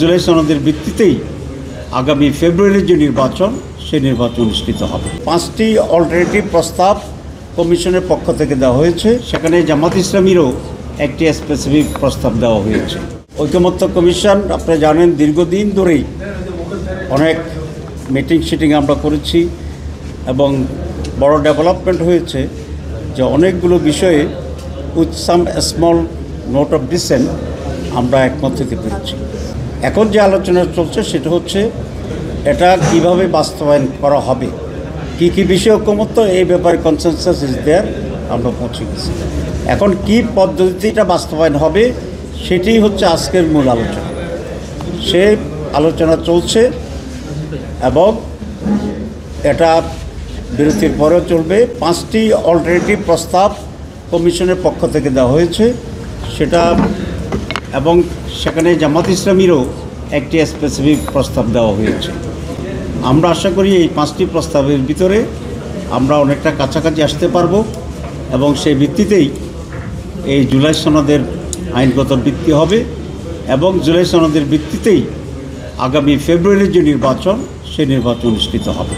জুলাই সনদের ভিত্তিতেই আগামী ফেব্রুয়ারির যে নির্বাচন সেই নির্বাচন অনুষ্ঠিত হবে। 5টি অল্টারনেটিভ প্রস্তাব কমিশনের পক্ষ থেকে দেওয়া হয়েছে, সেখানে জামাত ইসলামীরও একটি স্পেসিফিক প্রস্তাব দেওয়া হয়েছে। ঐকমত্য কমিশন আপনারা জানেন দীর্ঘদিন ধরেই অনেক মিটিং আমরা করেছি এবং বড় ডেভেলপমেন্ট হয়েছে যে অনেকগুলো বিষয়ে with some small note of dissent আমরা একমত হতে পেরেছি। এখন যে আলোচনা চলছে সেটা হচ্ছে এটা কিভাবে বাস্তবায়ন করা হবে, কি বিষয়ে ঐকমত্য, এই ব্যাপারে কনসেনসাস ইজ দেয়ার, আমরা পৌঁছে গেছি। এখন কি পদ্ধতিতে এটা বাস্তবায়ন হবে সেটাই হচ্ছে আজকের মূল আলোচনা। সে আলোচনা চলছে এবং এটা বিরতির পরেও চলবে। 5টি অল্টারনেটিভ প্রস্তাব কমিশনের পক্ষ থেকে দেওয়া হয়েছে সেটা, এবং সেখানে জামাত ইসলামীরও একটি স্পেসিফিক প্রস্তাব দেওয়া হয়েছে। আমরা আশা করি এই 5টি প্রস্তাবের ভিতরে আমরা অনেকটা কাছাকাছি আসতে পারবো এবং সেই ভিত্তিতেই এই জুলাই সনদের আইনগত ভিত্তি হবে এবং জুলাই সনদের ভিত্তিতেই আগামী ফেব্রুয়ারির যে নির্বাচন সেই নির্বাচন অনুষ্ঠিত হবে।